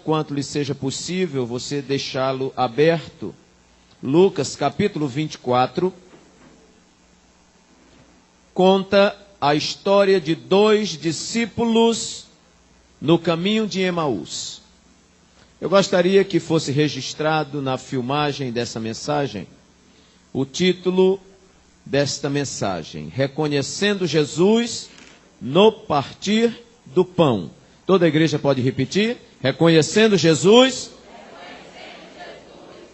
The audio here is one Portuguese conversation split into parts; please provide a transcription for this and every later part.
Quanto lhe seja possível, você deixá-lo aberto. Lucas, capítulo 24, conta a história de dois discípulos no caminho de Emaús. Eu gostaria que fosse registrado na filmagem dessa mensagem o título desta mensagem: Reconhecendo Jesus no partir do pão. Toda a igreja pode repetir? Reconhecendo Jesus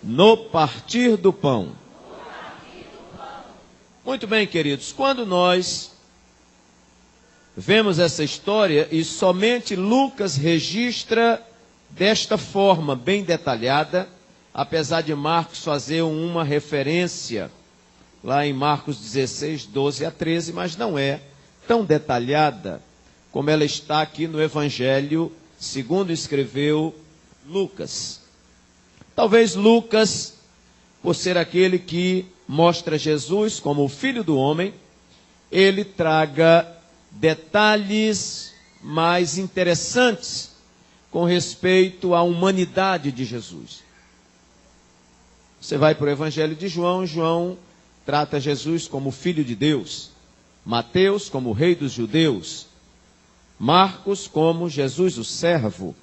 no partir do pão. Muito bem, queridos, quando nós vemos essa história, e somente Lucas registra desta forma bem detalhada, apesar de Marcos fazer uma referência lá em Marcos 16, 12 a 13, mas não é tão detalhada como ela está aqui no Evangelho segundo escreveu Lucas. Talvez Lucas, por ser aquele que mostra Jesus como o Filho do Homem, ele traga detalhes mais interessantes com respeito à humanidade de Jesus. Você vai para o Evangelho de João, João trata Jesus como Filho de Deus, Mateus como Rei dos Judeus, Marcos como Jesus o servo,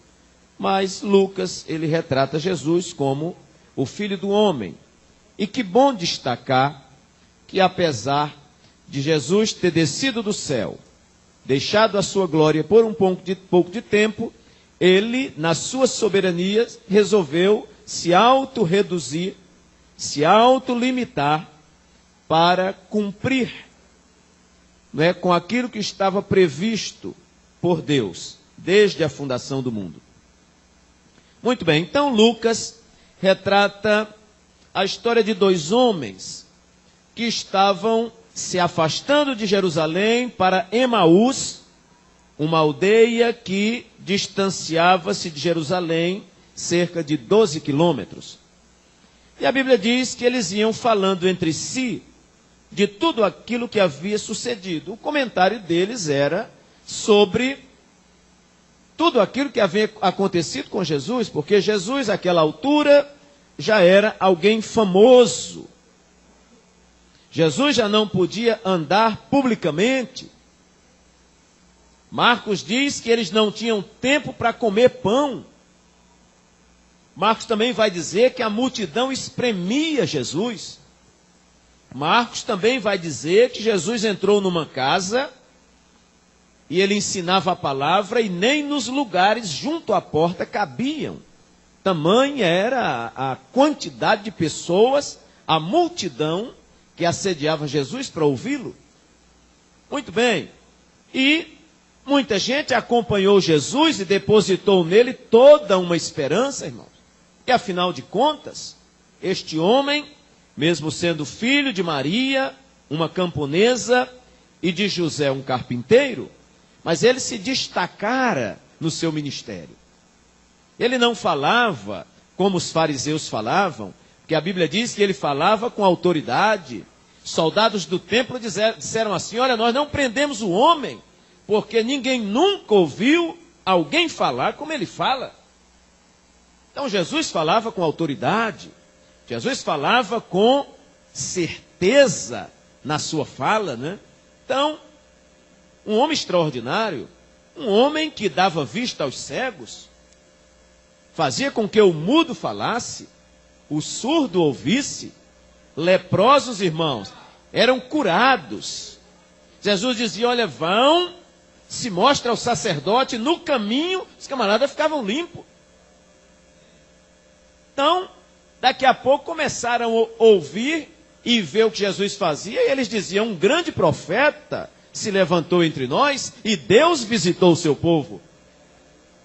mas Lucas, ele retrata Jesus como o Filho do Homem. E que bom destacar que apesar de Jesus ter descido do céu, deixado a sua glória por um pouco de tempo, ele, na sua soberania, resolveu se auto-reduzir, se auto-limitar para cumprir, com aquilo que estava previsto por Deus, desde a fundação do mundo. Muito bem, então Lucas retrata a história de dois homens que estavam se afastando de Jerusalém para Emaús, uma aldeia que distanciava-se de Jerusalém cerca de 12 quilômetros. E a Bíblia diz que eles iam falando entre si de tudo aquilo que havia sucedido. O comentário deles era sobre tudo aquilo que havia acontecido com Jesus, porque Jesus, àquela altura, já era alguém famoso. Jesus já não podia andar publicamente. Marcos diz que eles não tinham tempo para comer pão. Marcos também vai dizer que a multidão espremia Jesus. Marcos também vai dizer que Jesus entrou numa casa e ele ensinava a palavra e nem nos lugares junto à porta cabiam. Tamanha era a quantidade de pessoas, a multidão que assediava Jesus para ouvi-lo. Muito bem. E muita gente acompanhou Jesus e depositou nele toda uma esperança, irmãos. E afinal de contas, este homem, mesmo sendo filho de Maria, uma camponesa, e de José, um carpinteiro, mas ele se destacara no seu ministério. Ele não falava como os fariseus falavam, porque a Bíblia diz que ele falava com autoridade. Soldados do templo disseram assim: olha, nós não prendemos o homem, porque ninguém nunca ouviu alguém falar como ele fala. Então Jesus falava com autoridade, Jesus falava com certeza na sua fala, né? Então, um homem extraordinário, um homem que dava vista aos cegos, fazia com que o mudo falasse, o surdo ouvisse, leprosos, irmãos, eram curados. Jesus dizia: olha, vão, se mostra ao sacerdote, no caminho, os camaradas ficavam limpos. Então, daqui a pouco começaram a ouvir e ver o que Jesus fazia, e eles diziam: um grande profeta se levantou entre nós e Deus visitou o seu povo.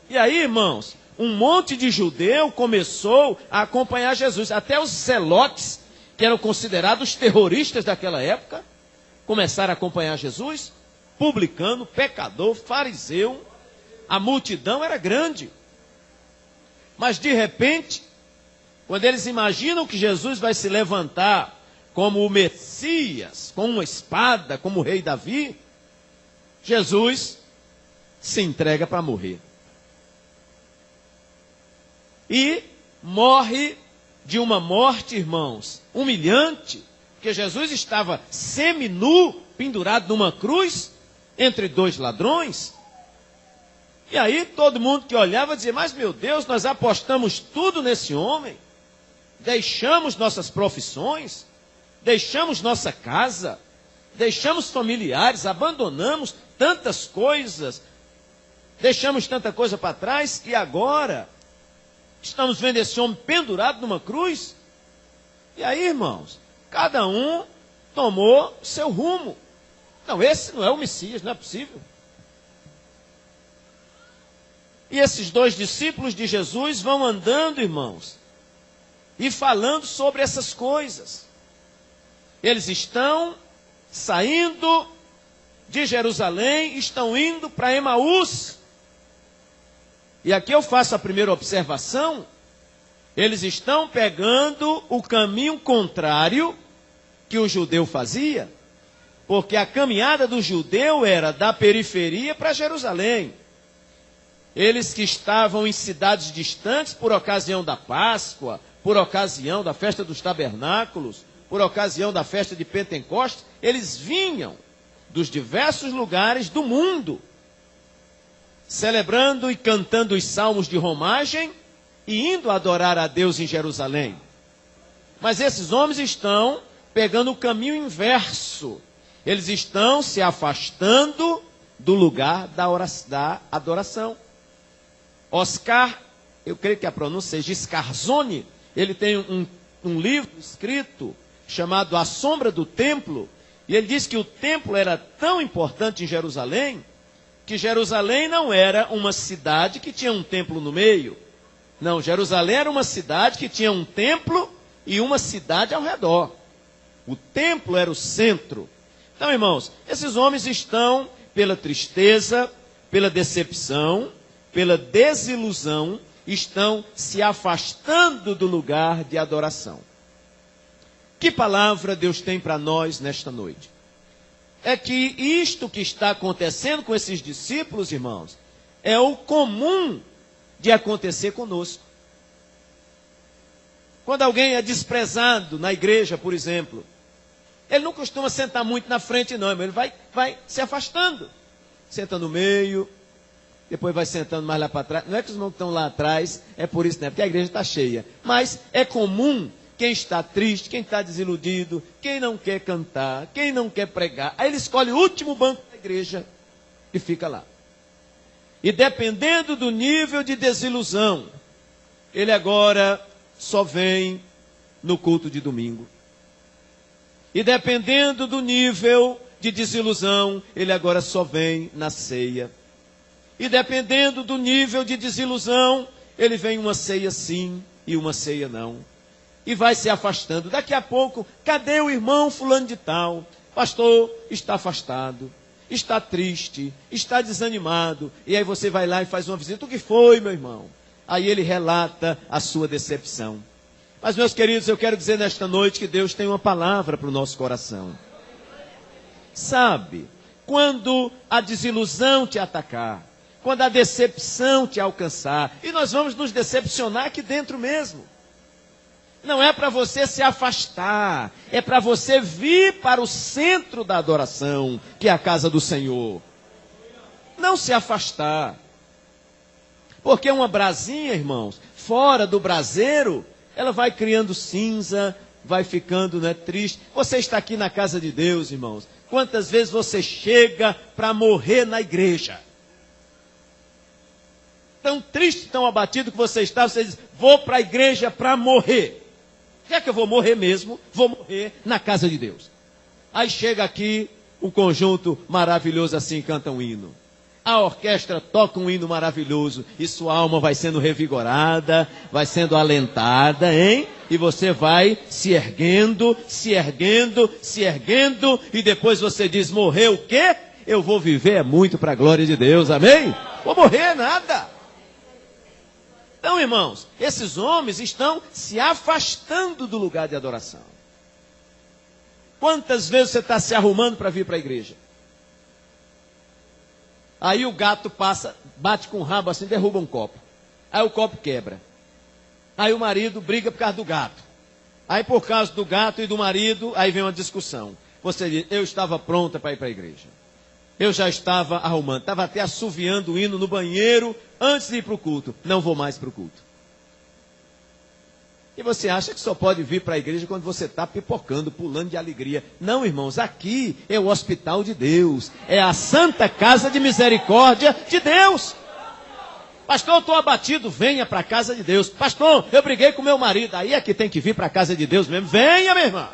E aí, irmãos, um monte de judeu começou a acompanhar Jesus. Até os zelotes, que eram considerados terroristas daquela época, começaram a acompanhar Jesus. Publicano, pecador, fariseu, a multidão era grande. Mas de repente, quando eles imaginam que Jesus vai se levantar como o Messias, com uma espada, como o rei Davi, Jesus se entrega para morrer. e morre de uma morte, irmãos, humilhante, porque Jesus estava seminu, pendurado numa cruz, entre dois ladrões. E aí todo mundo que olhava dizia, mas meu Deus, nós apostamos tudo nesse homem, deixamos nossas profissões, deixamos nossa casa, deixamos familiares, abandonamos tantas coisas, deixamos tanta coisa para trás, e agora estamos vendo esse homem pendurado numa cruz. E aí, irmãos, cada um tomou seu rumo. Não, esse não é o Messias, não é possível. E esses dois discípulos de Jesus vão andando, irmãos, e falando sobre essas coisas. Eles estão saindo de Jerusalém, estão indo para Emaús. E aqui eu faço a primeira observação. Eles estão pegando o caminho contrário que o judeu fazia, porque a caminhada do judeu era da periferia para Jerusalém. Eles que estavam em cidades distantes por ocasião da Páscoa, por ocasião da festa dos tabernáculos, por ocasião da festa de Pentecostes, eles vinham dos diversos lugares do mundo, celebrando e cantando os salmos de romagem e indo adorar a Deus em Jerusalém. Mas esses homens estão pegando o caminho inverso. Eles estão se afastando do lugar da adoração. Oscar, eu creio que a pronúncia seja Scarzoni, ele tem um livro escrito chamado A Sombra do Templo, e ele diz que o templo era tão importante em Jerusalém, que Jerusalém não era uma cidade que tinha um templo no meio. Não, Jerusalém era uma cidade que tinha um templo e uma cidade ao redor. O templo era o centro. Então, irmãos, esses homens estão, pela tristeza, pela decepção, pela desilusão, estão se afastando do lugar de adoração. Que palavra Deus tem para nós nesta noite? É que isto que está acontecendo com esses discípulos, irmãos, é o comum de acontecer conosco. Quando alguém é desprezado na igreja, por exemplo, ele não costuma sentar muito na frente, não, ele vai se afastando. Senta no meio, depois vai sentando mais lá para trás. Não é que os irmãos que estão lá atrás, é por isso, né? Porque a igreja está cheia. Mas é comum quem está triste, quem está desiludido, quem não quer cantar, quem não quer pregar. Aí ele escolhe o último banco da igreja e fica lá. E dependendo do nível de desilusão, ele agora só vem no culto de domingo. E dependendo do nível de desilusão, ele agora só vem na ceia. E dependendo do nível de desilusão, ele vem uma ceia sim e uma ceia não. E vai se afastando. Daqui a pouco, cadê o irmão fulano de tal? Pastor, está afastado, está triste, está desanimado. E aí você vai lá e faz uma visita. O que foi, meu irmão? Aí ele relata a sua decepção. Mas, meus queridos, eu quero dizer nesta noite que Deus tem uma palavra para o nosso coração. Sabe, quando a desilusão te atacar, quando a decepção te alcançar, e nós vamos nos decepcionar aqui dentro mesmo. Não é para você se afastar, é para você vir para o centro da adoração, que é a casa do Senhor. Não se afastar. Porque uma brasinha, irmãos, fora do braseiro, ela vai criando cinza, vai ficando, né, triste. Você está aqui na casa de Deus, irmãos. Quantas vezes você chega para morrer na igreja? Tão triste, tão abatido que você está, você diz, vou para a igreja para morrer. Já que eu vou morrer mesmo, vou morrer na casa de Deus. Aí chega aqui, um conjunto maravilhoso assim, canta um hino. A orquestra toca um hino maravilhoso e sua alma vai sendo revigorada, vai sendo alentada, hein? E você vai se erguendo, se erguendo, se erguendo, e depois você diz, morrer o quê? Eu vou viver muito para a glória de Deus, amém? Vou morrer nada. Então, irmãos, esses homens estão se afastando do lugar de adoração. Quantas vezes você está se arrumando para vir para a igreja? Aí o gato passa, bate com o rabo assim, derruba um copo. Aí o copo quebra. Aí o marido briga por causa do gato. Aí por causa do gato e do marido, aí vem uma discussão. Você diz, eu estava pronta para ir para a igreja. Eu já estava arrumando, estava até assoviando o hino no banheiro antes de ir para o culto. Não vou mais para o culto. E você acha que só pode vir para a igreja quando você está pipocando, pulando de alegria. Não, irmãos, aqui é o hospital de Deus. É a santa casa de misericórdia de Deus. Pastor, eu estou abatido, venha para a casa de Deus. Pastor, eu briguei com meu marido. Aí é que tem que vir para a casa de Deus mesmo. Venha, minha irmã.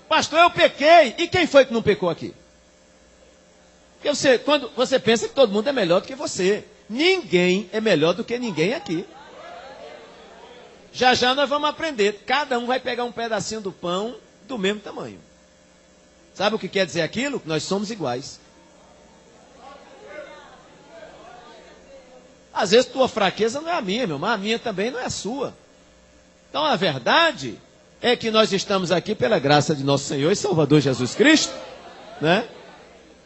Pastor, eu pequei. E quem foi que não pecou aqui? Porque quando você pensa que todo mundo é melhor do que você. Ninguém é melhor do que ninguém aqui. Já já nós vamos aprender. Cada um vai pegar um pedacinho do pão do mesmo tamanho. Sabe o que quer dizer aquilo? Que nós somos iguais. Às vezes tua fraqueza não é a minha, meu irmão. A minha também não é a sua. Então a verdade é que nós estamos aqui pela graça de nosso Senhor e Salvador Jesus Cristo, né?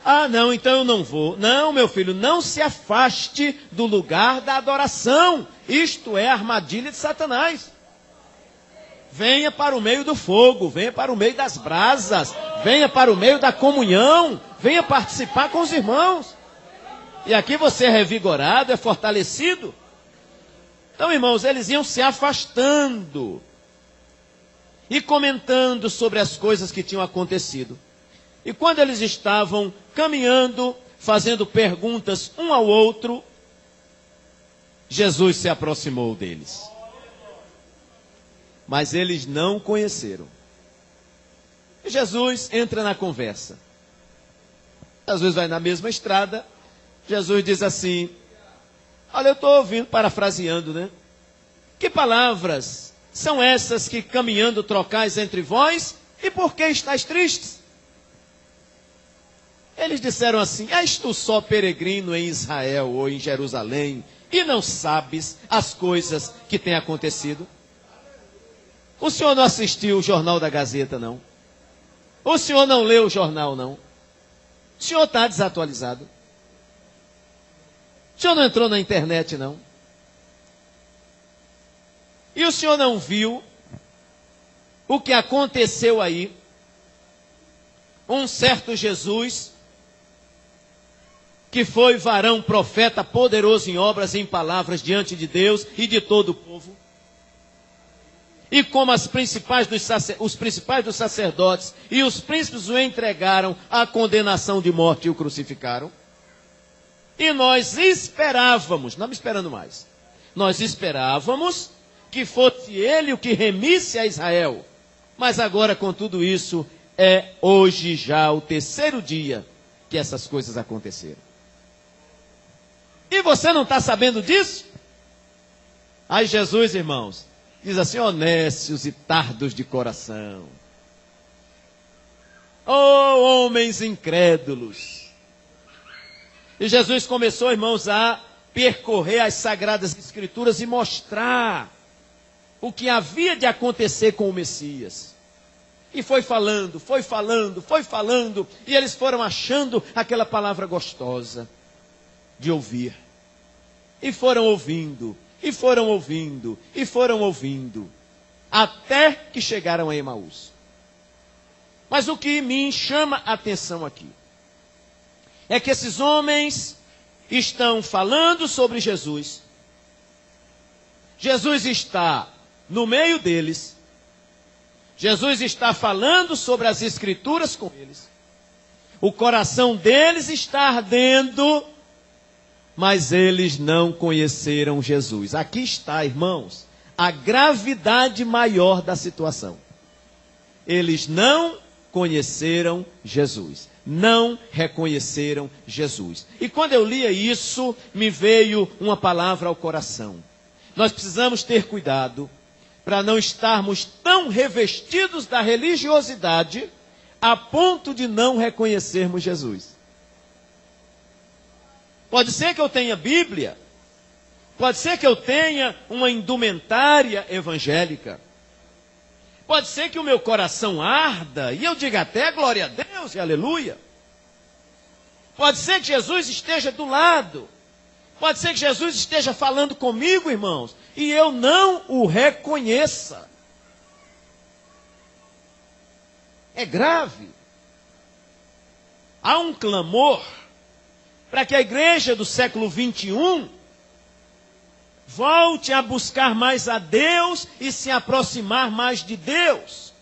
Ah, não, então eu não vou. Não, meu filho, não se afaste do lugar da adoração. Isto é a armadilha de Satanás. Venha para o meio do fogo, venha para o meio das brasas, venha para o meio da comunhão, venha participar com os irmãos. E aqui você é revigorado, é fortalecido. Então, irmãos, eles iam se afastando e comentando sobre as coisas que tinham acontecido. E quando eles estavam caminhando, fazendo perguntas um ao outro, Jesus se aproximou deles. Mas eles não conheceram. E Jesus entra na conversa. Jesus vai na mesma estrada. Jesus diz assim, olha, eu estou ouvindo, parafraseando, né? Que palavras são essas que caminhando trocais entre vós? E por que estáis tristes? Eles disseram assim, és tu só peregrino em Israel ou em Jerusalém e não sabes as coisas que têm acontecido? O senhor não assistiu o Jornal da Gazeta, não? O senhor não leu o jornal, não? O senhor está desatualizado? O senhor não entrou na internet, não? E o senhor não viu o que aconteceu aí? Um certo Jesus, que foi varão, profeta, poderoso em obras e em palavras diante de Deus e de todo o povo. E como os principais dos sacerdotes e os príncipes o entregaram à condenação de morte e o crucificaram. E nós esperávamos, não me esperando mais, nós esperávamos que fosse ele o que remisse a Israel. Mas agora com tudo isso, é hoje já o terceiro dia que essas coisas aconteceram. E você não está sabendo disso? Aí Jesus, irmãos, diz assim, honestos e tardos de coração. Oh, homens incrédulos. E Jesus começou, irmãos, a percorrer as Sagradas Escrituras e mostrar o que havia de acontecer com o Messias. E foi falando, e eles foram achando aquela palavra gostosa de ouvir. E foram ouvindo, até que chegaram a Emaús. Mas o que me chama a atenção aqui é que esses homens estão falando sobre Jesus. Jesus está no meio deles. Jesus está falando sobre as Escrituras com eles. O coração deles está ardendo, mas eles não conheceram Jesus. Aqui está, irmãos, a gravidade maior da situação. Eles não conheceram Jesus. Não reconheceram Jesus. E quando eu lia isso, me veio uma palavra ao coração. Nós precisamos ter cuidado para não estarmos tão revestidos da religiosidade a ponto de não reconhecermos Jesus. Pode ser que eu tenha Bíblia, pode ser que eu tenha uma indumentária evangélica, pode ser que o meu coração arda e eu diga até glória a Deus e aleluia. Pode ser que Jesus esteja do lado, pode ser que Jesus esteja falando comigo, irmãos, e eu não o reconheça. É grave. Há um clamor para que a igreja do século 21 volte a buscar mais a Deus e se aproximar mais de Deus.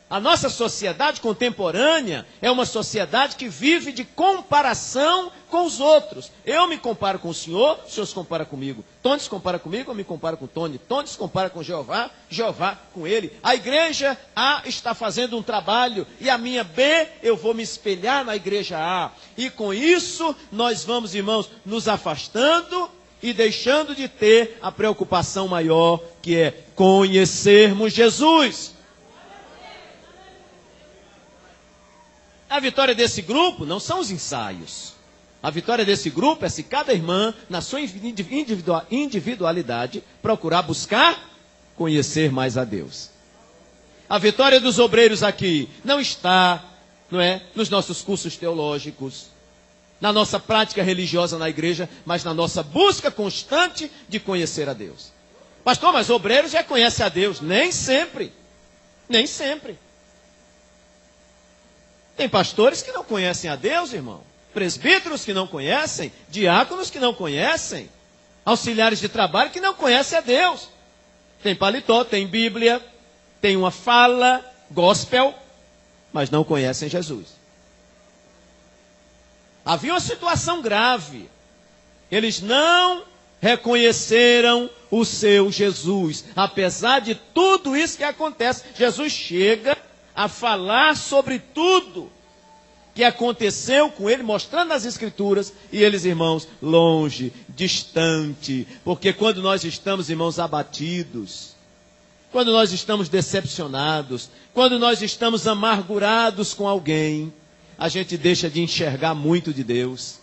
A nossa sociedade contemporânea é uma sociedade que vive de comparação com os outros. Eu me comparo com o senhor se compara comigo. Tony se compara comigo, eu me comparo com Tony. Tony se compara com Jeová, Jeová com ele. A igreja A está fazendo um trabalho e a minha B, eu vou me espelhar na igreja A. E com isso, nós vamos, irmãos, nos afastando e deixando de ter a preocupação maior, que é conhecermos Jesus. A vitória desse grupo não são os ensaios. A vitória desse grupo é se cada irmã, na sua individualidade, procurar buscar conhecer mais a Deus. A vitória dos obreiros aqui não está, nos nossos cursos teológicos, na nossa prática religiosa na igreja, mas na nossa busca constante de conhecer a Deus. Pastor, mas obreiros já conhecem a Deus. Nem sempre. Nem sempre. Tem pastores que não conhecem a Deus, irmão. Presbíteros que não conhecem. Diáconos que não conhecem. Auxiliares de trabalho que não conhecem a Deus. Tem paletó, tem Bíblia, tem uma fala, gospel, mas não conhecem Jesus. Havia uma situação grave. Eles não reconheceram o seu Jesus. Apesar de tudo isso que acontece, Jesus chega a falar sobre tudo que aconteceu com ele, mostrando nas Escrituras, e eles, irmãos, longe, distante, porque quando nós estamos, irmãos, abatidos, quando nós estamos decepcionados, quando nós estamos amargurados com alguém, a gente deixa de enxergar muito de Deus.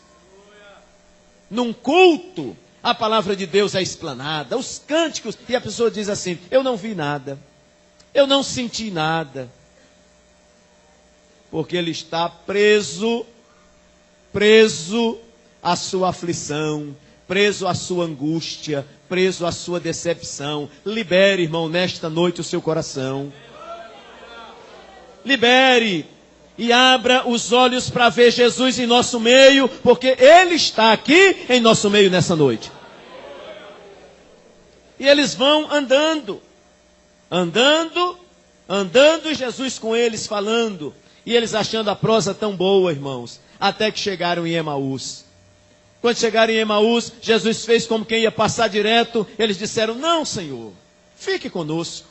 Num culto, a palavra de Deus é explanada, os cânticos, e a pessoa diz assim, eu não vi nada, eu não senti nada, porque ele está preso à sua aflição, preso à sua angústia, preso à sua decepção. Libere, irmão, nesta noite o seu coração. Libere e abra os olhos para ver Jesus em nosso meio, porque Ele está aqui em nosso meio nessa noite. E eles vão andando, e Jesus com eles falando. E eles achando a prosa tão boa, irmãos, até que chegaram em Emaús. Quando chegaram em Emaús, Jesus fez como quem ia passar direto. Eles disseram, não, Senhor, fique conosco.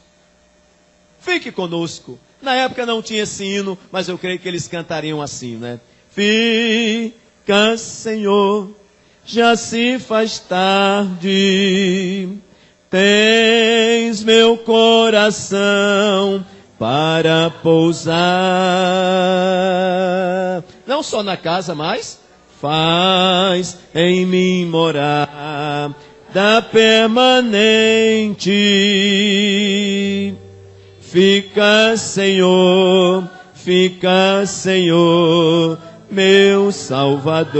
Fique conosco. Na época não tinha esse hino, mas eu creio que eles cantariam assim, né? Fica, Senhor, já se faz tarde. Tens meu coração para pousar, não só na casa, mas faz em mim morar, da permanente. Fica, Senhor, meu Salvador.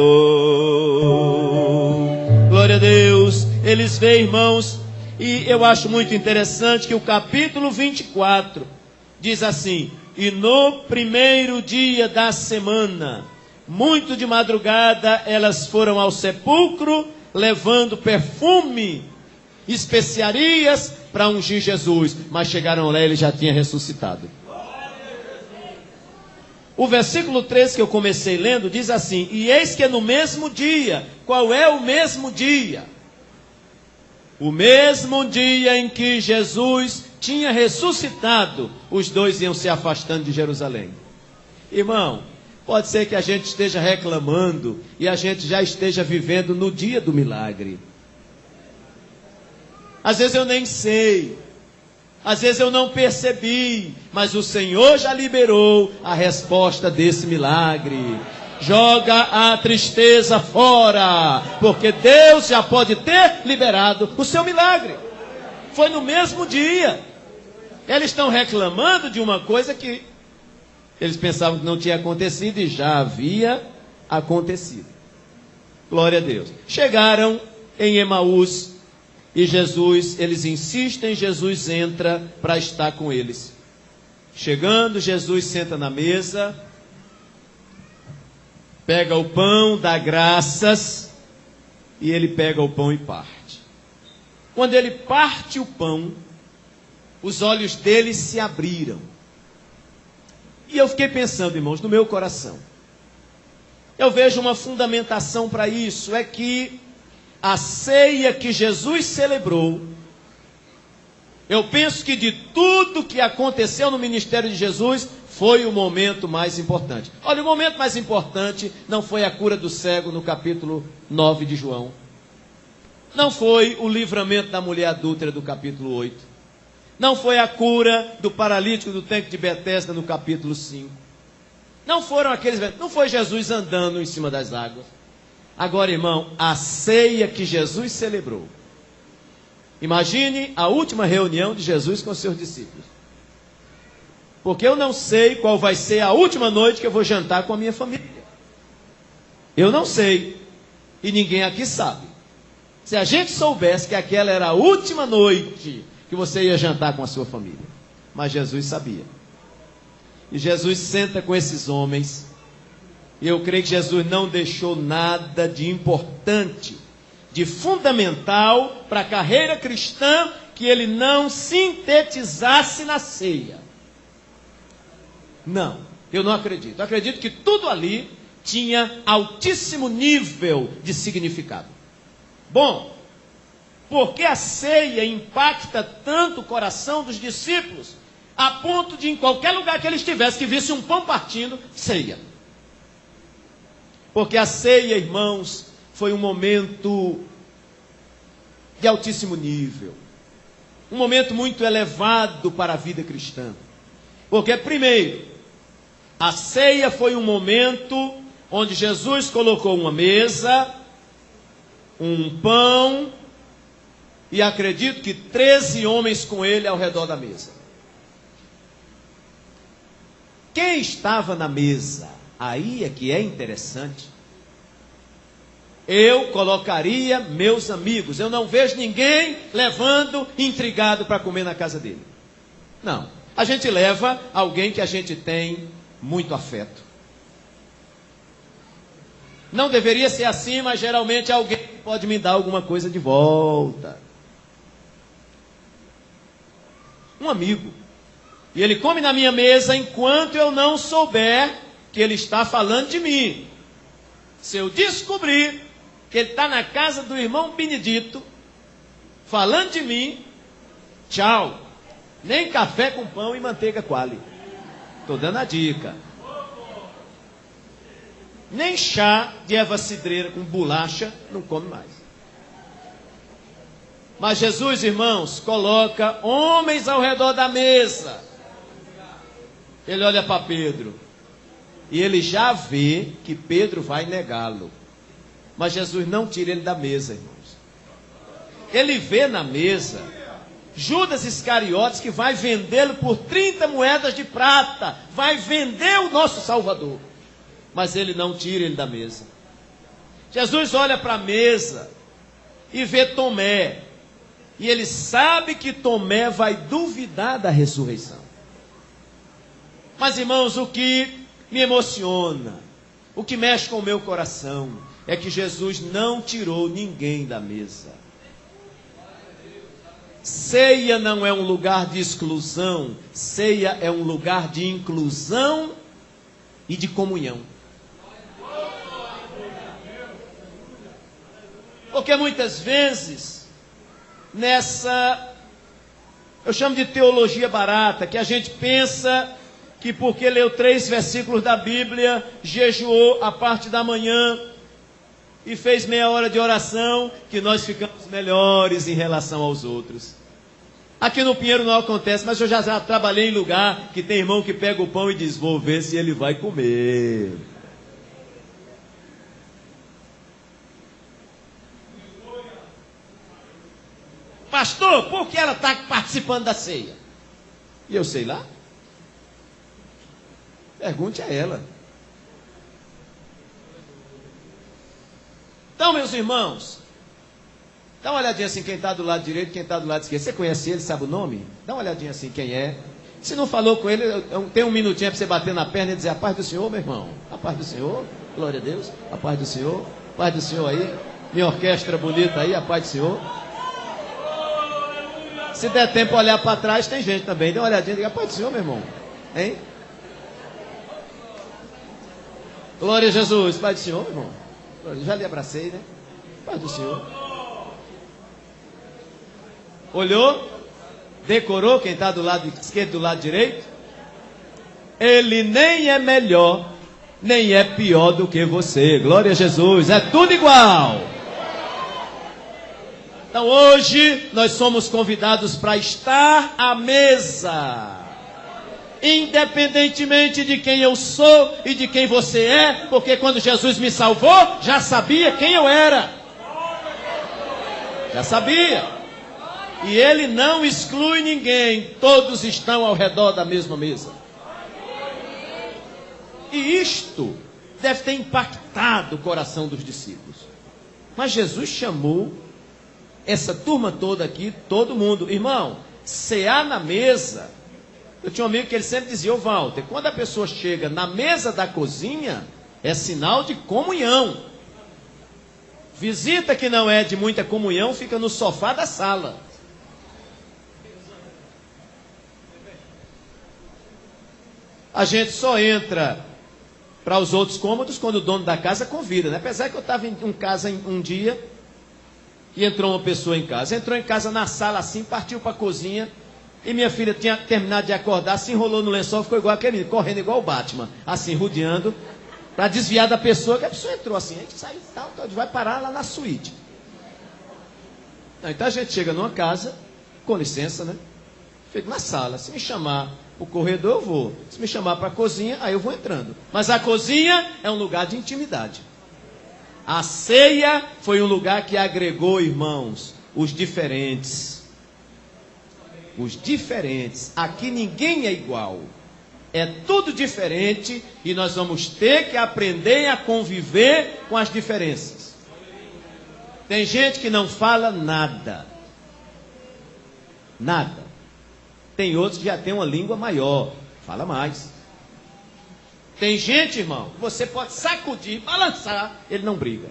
Glória a Deus. Eles veem, irmãos, e eu acho muito interessante que o capítulo 24 diz assim, e no primeiro dia da semana, muito de madrugada, elas foram ao sepulcro, levando perfume, especiarias, para ungir Jesus. Mas chegaram lá e ele já tinha ressuscitado. O versículo 3 que eu comecei lendo, diz assim, e eis que no mesmo dia, qual é o mesmo dia? O mesmo dia em que Jesus tinha ressuscitado, os dois iam se afastando de Jerusalém. Irmão, pode ser que a gente esteja reclamando e a gente já esteja vivendo no dia do milagre. Às vezes eu nem sei, às vezes eu não percebi, mas o Senhor já liberou a resposta desse milagre. Joga a tristeza fora, porque Deus já pode ter liberado o seu milagre. Foi no mesmo dia. Eles estão reclamando de uma coisa que eles pensavam que não tinha acontecido e já havia acontecido. Glória a Deus. Chegaram em Emaús E eles insistem, Jesus entra para estar com eles. Chegando, Jesus senta na mesa, pega o pão, dá graças, e ele pega o pão e parte. Quando ele parte o pão, os olhos dele se abriram. E eu fiquei pensando, irmãos, no meu coração. Eu vejo uma fundamentação para isso, é que a ceia que Jesus celebrou, eu penso que de tudo que aconteceu no ministério de Jesus, foi o momento mais importante. Olha, o momento mais importante não foi a cura do cego no capítulo 9 de João. Não foi o livramento da mulher adúltera do capítulo 8. Não foi a cura do paralítico do tanque de Betesda no capítulo 5. Não foi Jesus andando em cima das águas. Agora, irmão, a ceia que Jesus celebrou. Imagine a última reunião de Jesus com os seus discípulos. Porque eu não sei qual vai ser a última noite que eu vou jantar com a minha família. Eu não sei. E ninguém aqui sabe. Se a gente soubesse que aquela era a última noite que você ia jantar com a sua família. Mas Jesus sabia. E Jesus senta com esses homens. E eu creio que Jesus não deixou nada de importante, de fundamental para a carreira cristã, que ele não sintetizasse na ceia. Não, eu não acredito. Eu acredito que tudo ali tinha altíssimo nível de significado. Bom, porque a ceia impacta tanto o coração dos discípulos, a ponto de em qualquer lugar que eles estivessem, que visse um pão partindo, ceia. Porque a ceia, irmãos, foi um momento de altíssimo nível. Um momento muito elevado para a vida cristã. Porque, primeiro, a ceia foi um momento onde Jesus colocou uma mesa, um pão, e acredito que 13 homens com ele ao redor da mesa. Quem estava na mesa? Aí é que é interessante. Eu colocaria meus amigos. Eu não vejo ninguém levando intrigado para comer na casa dele. Não. A gente leva alguém que a gente tem muito afeto. Não deveria ser assim, mas geralmente alguém pode me dar alguma coisa de volta. Um amigo. E ele come na minha mesa enquanto eu não souber que ele está falando de mim. Se eu descobrir que ele está na casa do irmão Benedito, falando de mim, tchau. Nem café com pão e manteiga coalho. Estou dando a dica. Nem chá de erva cidreira com bolacha, não come mais. Mas Jesus, irmãos, coloca homens ao redor da mesa. Ele olha para Pedro. E ele já vê que Pedro vai negá-lo. Mas Jesus não tira ele da mesa, irmãos. Ele vê na mesa Judas Iscariotes, que vai vendê-lo por 30 moedas de prata. Vai vender o nosso Salvador. Mas ele não tira ele da mesa. Jesus olha para a mesa e vê Tomé. E ele sabe que Tomé vai duvidar da ressurreição. Mas, irmãos, o que me emociona, o que mexe com o meu coração, é que Jesus não tirou ninguém da mesa. Ceia não é um lugar de exclusão, ceia é um lugar de inclusão e de comunhão. Porque muitas vezes, eu chamo de teologia barata, que a gente pensa que porque leu 3 versículos da Bíblia, jejuou a parte da manhã e fez meia hora de oração, que nós ficamos melhores em relação aos outros. Aqui no Pinheiro não acontece, mas eu já trabalhei em lugar que tem irmão que pega o pão e diz, vou ver se ele vai comer. Pastor, por que ela está participando da ceia? E eu sei lá. Pergunte a ela. Então, meus irmãos, Dá uma olhadinha assim, quem está do lado direito, quem está do lado esquerdo. Você conhece ele, sabe o nome? Dá uma olhadinha assim, quem é. Se não falou com ele, tem um minutinho para você bater na perna e dizer: a paz do Senhor, meu irmão. A paz do Senhor, glória a Deus. A paz do Senhor, a paz do Senhor aí. Minha orquestra bonita aí, a paz do Senhor. Se der tempo olhar para trás, tem gente também. Dê uma olhadinha e diga: a paz do Senhor, meu irmão. Hein? Glória a Jesus, paz do Senhor, meu irmão. Já lhe abracei, né? Paz do Senhor. Olhou? Decorou quem está do lado esquerdo e do lado direito? Ele nem é melhor, nem é pior do que você. Glória a Jesus, é tudo igual. Então hoje nós somos convidados para estar à mesa. Independentemente de quem eu sou e de quem você é, porque quando Jesus me salvou, já sabia quem eu era. Já sabia. E ele não exclui ninguém, todos estão ao redor da mesma mesa. E isto deve ter impactado o coração dos discípulos. Mas Jesus chamou essa turma toda aqui, todo mundo. Irmão, cear na mesa. Eu tinha um amigo que ele sempre dizia: ô Walter, quando a pessoa chega na mesa da cozinha, é sinal de comunhão. Visita que não é de muita comunhão, fica no sofá da sala. A gente só entra para os outros cômodos quando o dono da casa convida, né? Apesar que eu estava em casa um dia e entrou uma pessoa em casa. Entrou em casa na sala assim, partiu para a cozinha e minha filha tinha terminado de acordar, se enrolou no lençol, ficou igual aquele menino, correndo igual o Batman, assim, rodeando, para desviar da pessoa, que a pessoa entrou assim, a gente saiu e tal, vai parar lá na suíte. Então a gente chega numa casa, com licença, né? Fico na sala, se me chamar o corredor eu vou, se me chamar para a cozinha, aí eu vou entrando. Mas a cozinha é um lugar de intimidade. A ceia foi um lugar que agregou, irmãos, os diferentes. Os diferentes. Aqui ninguém é igual. É tudo diferente e nós vamos ter que aprender a conviver com as diferenças. Tem gente que não fala nada. Nada. Tem outros que já tem uma língua maior, fala mais. Tem gente, irmão, que você pode sacudir, balançar, ele não briga.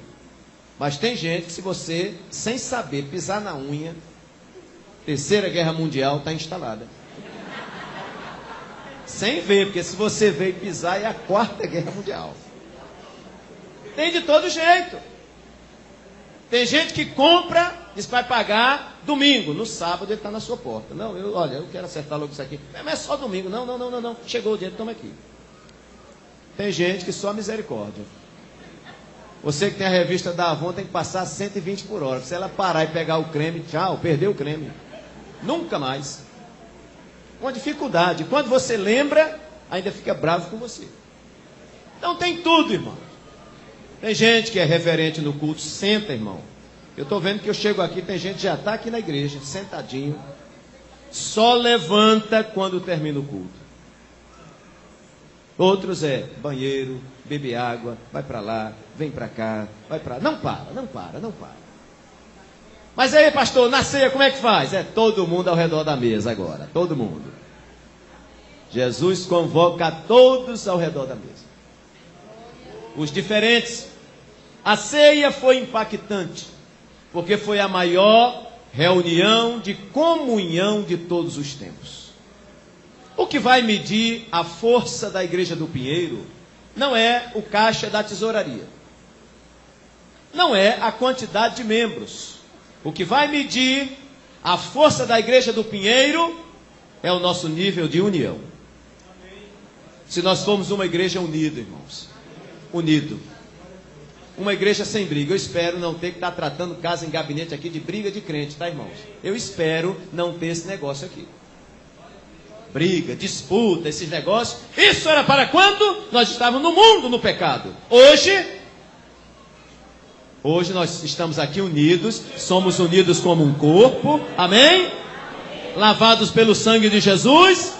Mas tem gente que se você, sem saber, pisar na unha, Terceira Guerra Mundial está instalada. Sem ver, porque se você ver e pisar, é a Quarta Guerra Mundial. Tem de todo jeito. Tem gente que compra, diz que vai pagar domingo. No sábado ele está na sua porta. Não, olha, eu quero acertar logo isso aqui. Mas é só domingo. Não. Chegou o dinheiro, toma aqui. Tem gente que só misericórdia. Você que tem a revista da Avon tem que passar 120 por hora. Se ela parar e pegar o creme, tchau, perdeu o creme. Nunca mais. Com dificuldade. Quando você lembra, ainda fica bravo com você. Então tem tudo, irmão. Tem gente que é reverente no culto, senta, irmão. Eu estou vendo que eu chego aqui, tem gente que já está aqui na igreja, sentadinho. Só levanta quando termina o culto. Outros é banheiro, bebe água, vai para lá, vem para cá, vai para lá. Não para. Mas aí, pastor, na ceia como é que faz? É todo mundo ao redor da mesa agora, todo mundo. Jesus convoca todos ao redor da mesa. Os diferentes. A ceia foi impactante, porque foi a maior reunião de comunhão de todos os tempos. O que vai medir a força da Igreja do Pinheiro não é o caixa da tesouraria, não é a quantidade de membros. O que vai medir a força da Igreja do Pinheiro é o nosso nível de união. Se nós formos uma igreja unida, irmãos, unido, uma igreja sem briga. Eu espero não ter que estar tratando casa em gabinete aqui de briga de crente, tá, irmãos? Eu espero não ter esse negócio aqui. Briga, disputa, esses negócios. Isso era para quando nós estávamos no mundo, no pecado. Hoje nós estamos aqui unidos, somos unidos como um corpo, amém? Lavados pelo sangue de Jesus.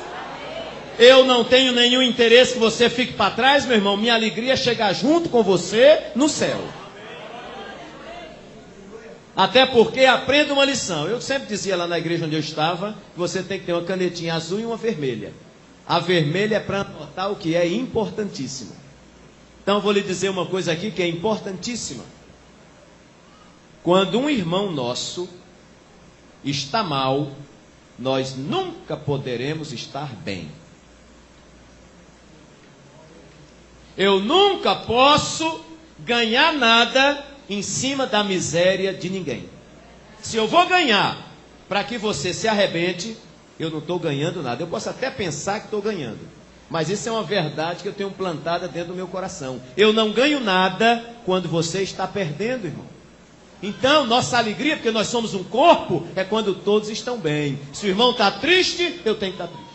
Eu não tenho nenhum interesse que você fique para trás, meu irmão. Minha alegria é chegar junto com você no céu. Até porque aprenda uma lição. Eu sempre dizia lá na igreja onde eu estava, que você tem que ter uma canetinha azul e uma vermelha. A vermelha é para anotar o que é importantíssimo. Então eu vou lhe dizer uma coisa aqui que é importantíssima. Quando um irmão nosso está mal, nós nunca poderemos estar bem. Eu nunca posso ganhar nada em cima da miséria de ninguém. Se eu vou ganhar para que você se arrebente, eu não estou ganhando nada. Eu posso até pensar que estou ganhando, mas isso é uma verdade que eu tenho plantada dentro do meu coração. Eu não ganho nada quando você está perdendo, irmão. Então, nossa alegria, porque nós somos um corpo, é quando todos estão bem. Se o irmão está triste, eu tenho que estar triste.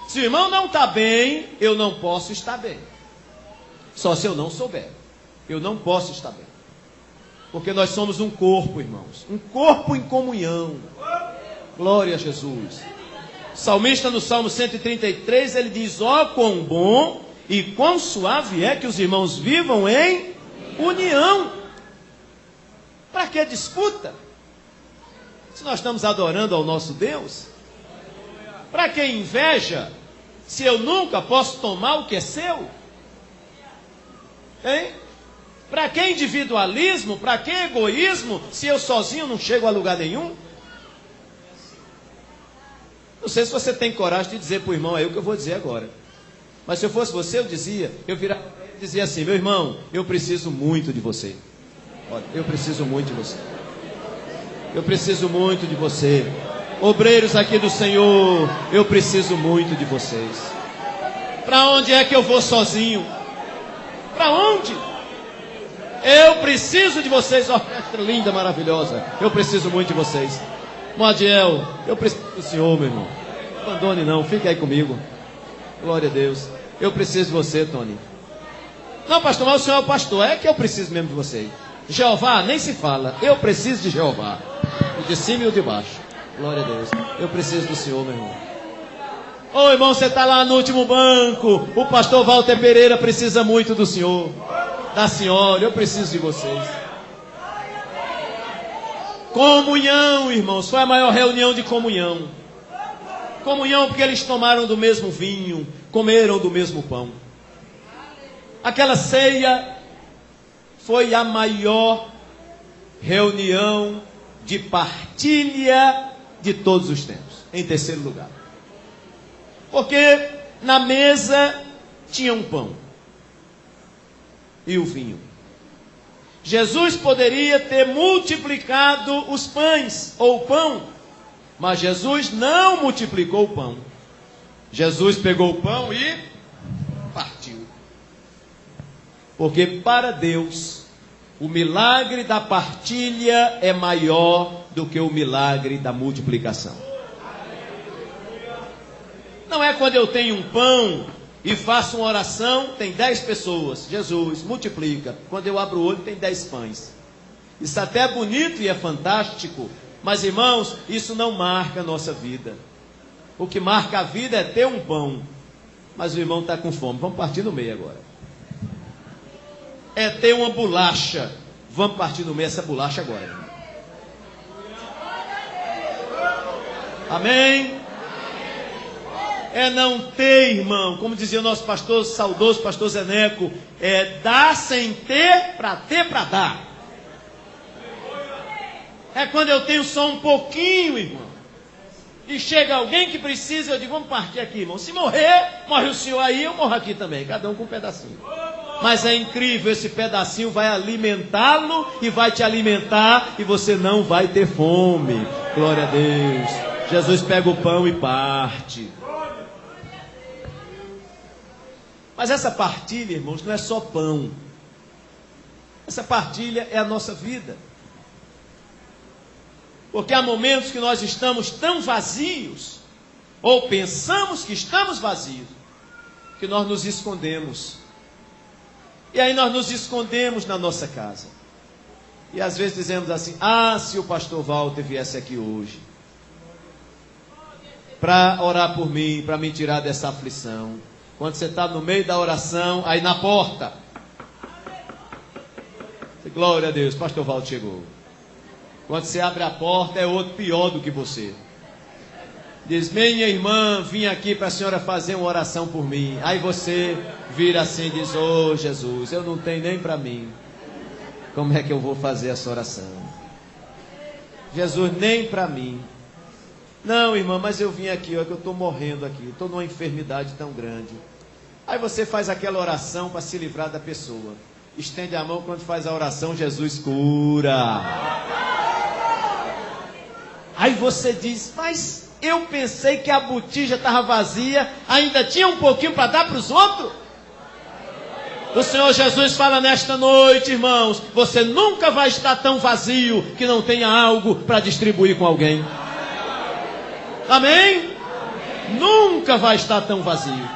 Se o irmão não está bem, eu não posso estar bem. Só se eu não souber. Eu não posso estar bem. Porque nós somos um corpo, irmãos. Um corpo em comunhão. Glória a Jesus. O salmista no Salmo 133, ele diz: ó, quão bom e quão suave é que os irmãos vivam em união. Para que disputa? Se nós estamos adorando ao nosso Deus. Para que inveja? Se eu nunca posso tomar o que é seu? Hein? Para que individualismo? Para que egoísmo? Se eu sozinho não chego a lugar nenhum? Não sei se você tem coragem de dizer para o irmão aí o que eu vou dizer agora. Mas se eu fosse você, eu virava para ele e dizia assim: meu irmão, eu preciso muito de você. Olha, eu preciso muito de você. Eu preciso muito de você. Obreiros aqui do Senhor, eu preciso muito de vocês. Para onde é que eu vou sozinho? Para onde? Eu preciso de vocês, orquestra linda, maravilhosa. Eu preciso muito de vocês. Moadiel, eu preciso do Senhor, meu irmão. Não abandone não, fique aí comigo. Glória a Deus. Eu preciso de você, Tony. Não, pastor, mas o senhor é o pastor. É que eu preciso mesmo de você. Jeová, nem se fala. Eu preciso de Jeová. O de cima e o de baixo. Glória a Deus. Eu preciso do Senhor, meu irmão. Ô irmão, você está lá no último banco. O pastor Walter Pereira precisa muito do senhor. Da senhora, eu preciso de vocês. Comunhão, irmãos. Foi a maior reunião de comunhão. Comunhão porque eles tomaram do mesmo vinho, comeram do mesmo pão. Aquela ceia foi a maior reunião de partilha de todos os tempos. Em terceiro lugar. Porque na mesa tinha um pão e o vinho. Jesus poderia ter multiplicado os pães ou o pão, mas Jesus não multiplicou o pão. Jesus pegou o pão e partiu. Porque para Deus, o milagre da partilha é maior do que o milagre da multiplicação. Não é quando eu tenho um pão e faço uma oração, tem 10 pessoas. Jesus, multiplica. Quando eu abro o olho, tem 10 pães. Isso até é bonito e é fantástico. Mas, irmãos, isso não marca a nossa vida. O que marca a vida é ter um pão. Mas o irmão está com fome. Vamos partir no meio agora. É ter uma bolacha. Vamos partir no meio essa bolacha agora. Amém? É não ter, irmão, como dizia o nosso pastor, saudoso pastor Zeneco, é dar sem ter para dar. É quando eu tenho só um pouquinho, irmão, e chega alguém que precisa, eu digo, vamos partir aqui, irmão. Se morrer, morre o senhor aí, eu morro aqui também, cada um com um pedacinho. Mas é incrível, esse pedacinho vai alimentá-lo e vai te alimentar e você não vai ter fome. Glória a Deus. Jesus pega o pão e parte. Mas essa partilha, irmãos, não é só pão. Essa partilha é a nossa vida. Porque há momentos que nós estamos tão vazios, ou pensamos que estamos vazios, que nós nos escondemos. E aí nós nos escondemos na nossa casa. E às vezes dizemos assim: ah, se o pastor Walter viesse aqui hoje, para orar por mim, para me tirar dessa aflição. Quando você está no meio da oração, aí na porta. Glória a Deus, pastor Walter chegou. Quando você abre a porta, é outro pior do que você. Diz: minha irmã, vim aqui para a senhora fazer uma oração por mim. Aí você vira assim e diz: ô Jesus, eu não tenho nem para mim. Como é que eu vou fazer essa oração? Jesus, nem para mim. Não, irmã, mas eu vim aqui, olha que eu estou morrendo aqui. Estou numa enfermidade tão grande. Aí você faz aquela oração para se livrar da pessoa. Estende a mão, quando faz a oração, Jesus cura. Aí você diz: mas eu pensei que a botija estava vazia, ainda tinha um pouquinho para dar para os outros. O Senhor Jesus fala nesta noite, irmãos, você nunca vai estar tão vazio que não tenha algo para distribuir com alguém. Amém? Nunca vai estar tão vazio.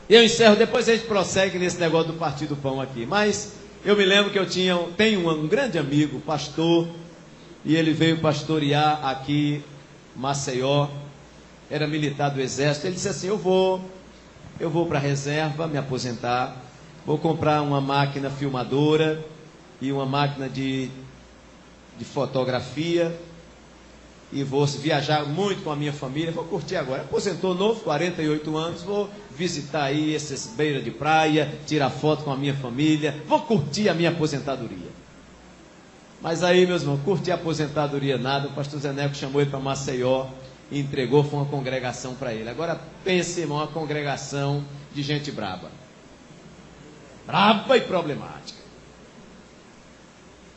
E eu encerro, depois a gente prossegue nesse negócio do Partir do Pão aqui. Mas eu me lembro que eu tenho um grande amigo, pastor, e ele veio pastorear aqui Maceió, era militar do exército. Ele disse assim: eu vou para a reserva me aposentar, vou comprar uma máquina filmadora e uma máquina de fotografia, e vou viajar muito com a minha família, vou curtir agora. Aposentou novo, 48 anos, vou visitar aí essas beiras de praia, tirar foto com a minha família, vou curtir a minha aposentadoria. Mas aí, meus irmãos, curtir a aposentadoria nada. O pastor Zé Neco chamou ele para Maceió e entregou, foi uma congregação para ele. Agora pense, irmão, uma congregação de gente braba e problemática.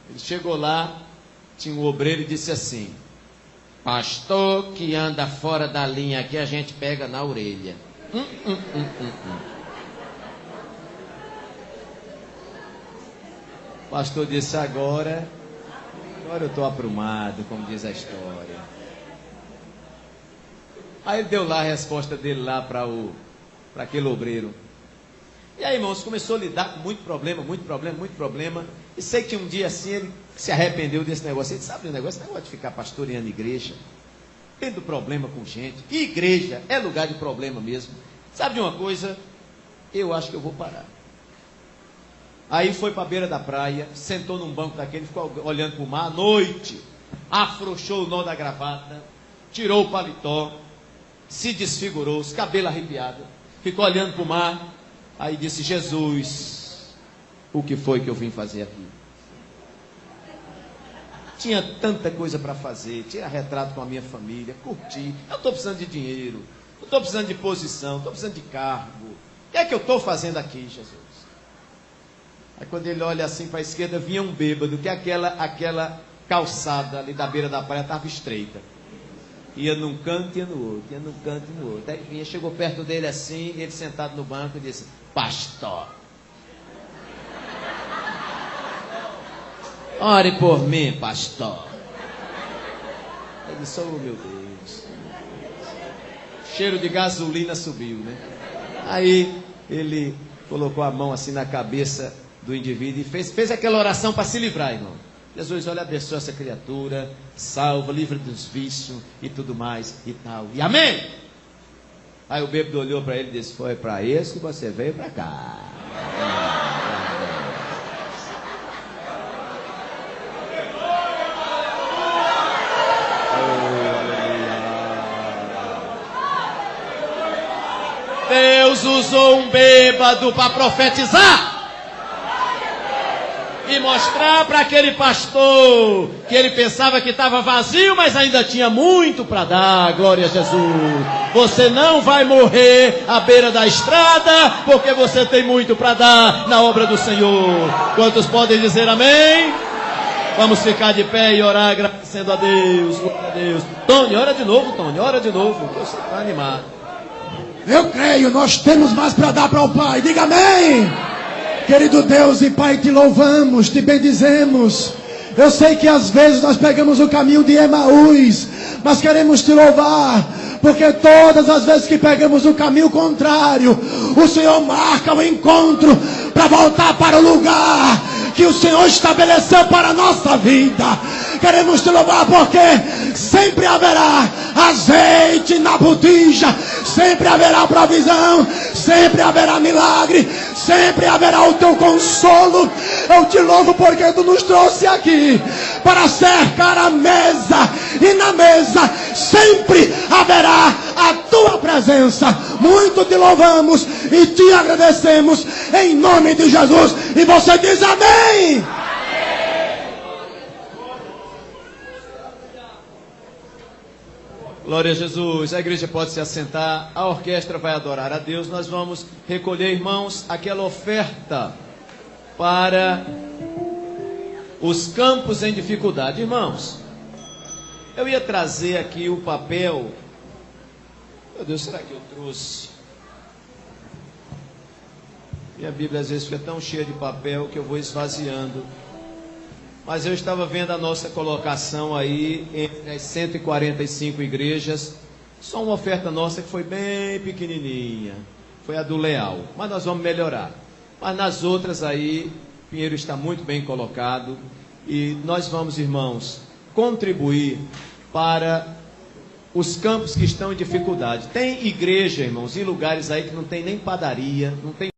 Ele chegou lá, tinha um obreiro e disse assim: pastor que anda fora da linha aqui, a gente pega na orelha. O pastor disse: agora eu estou aprumado, como diz a história. Aí ele deu lá a resposta dele lá para aquele obreiro. E aí, irmãos, começou a lidar com muito problema. E sei que um dia assim ele se arrependeu desse negócio. Ele sabe o negócio? Esse negócio de ficar pastoreando igreja, tendo problema com gente. E igreja é lugar de problema mesmo. Sabe de uma coisa? Eu acho que eu vou parar. Aí foi para a beira da praia, sentou num banco daquele, ficou olhando para o mar à noite, afrouxou o nó da gravata, tirou o paletó, se desfigurou, os cabelos arrepiados, ficou olhando para o mar. Aí disse: Jesus, o que foi que eu vim fazer aqui? Tinha tanta coisa para fazer, tirar retrato com a minha família, curtir. Eu estou precisando de dinheiro, eu estou precisando de posição, estou precisando de cargo. O que é que eu estou fazendo aqui, Jesus? Aí quando ele olha assim para a esquerda, vinha um bêbado, que aquela calçada ali da beira da praia estava estreita. Ia num canto e ia no outro, ia num canto e no outro. Aí vinha, chegou perto dele assim, ele sentado no banco e disse: pastor, ore por mim, pastor. Ele disse: oh meu Deus. Cheiro de gasolina subiu, né? Aí ele colocou a mão assim na cabeça do indivíduo e fez aquela oração para se livrar, irmão. Jesus, olha, abençoa essa criatura, salva, livra dos vícios e tudo mais e tal. E amém? Aí o bêbado olhou para ele e disse: foi para isso que você veio para cá. Deus usou um bêbado para profetizar e mostrar para aquele pastor que ele pensava que estava vazio, mas ainda tinha muito para dar. Glória a Jesus. Você não vai morrer à beira da estrada, porque você tem muito para dar na obra do Senhor. Quantos podem dizer amém? Vamos ficar de pé e orar agradecendo a Deus. Glória a Deus. Tony, ora de novo, Tony, ora de novo. Você está animado. Eu creio, nós temos mais para dar para o Pai. Diga amém. Querido Deus e Pai, te louvamos, te bendizemos. Eu sei que às vezes nós pegamos o caminho de Emaús, mas queremos te louvar, porque todas as vezes que pegamos o caminho contrário, o Senhor marca o encontro para voltar para o lugar que o Senhor estabeleceu para a nossa vida. Queremos te louvar porque sempre haverá azeite na botija, sempre haverá provisão, sempre haverá milagre, sempre haverá o teu consolo. Eu te louvo porque tu nos trouxe aqui para cercar a mesa, e na mesa sempre haverá a tua presença. Muito te louvamos e te agradecemos em nome de Jesus. E você diz amém. Glória a Jesus. A igreja pode se assentar, a orquestra vai adorar a Deus. Nós vamos recolher, irmãos, aquela oferta para os campos em dificuldade. Irmãos, eu ia trazer aqui o papel. Meu Deus, será que eu trouxe? Minha Bíblia às vezes fica tão cheia de papel que eu vou esvaziando. Mas eu estava vendo a nossa colocação aí entre as 145 igrejas. Só uma oferta nossa que foi bem pequenininha. Foi a do Leal. Mas nós vamos melhorar. Mas nas outras aí, Pinheiro está muito bem colocado. E nós vamos, irmãos, contribuir para os campos que estão em dificuldade. Tem igreja, irmãos, em lugares aí que não tem nem padaria, não tem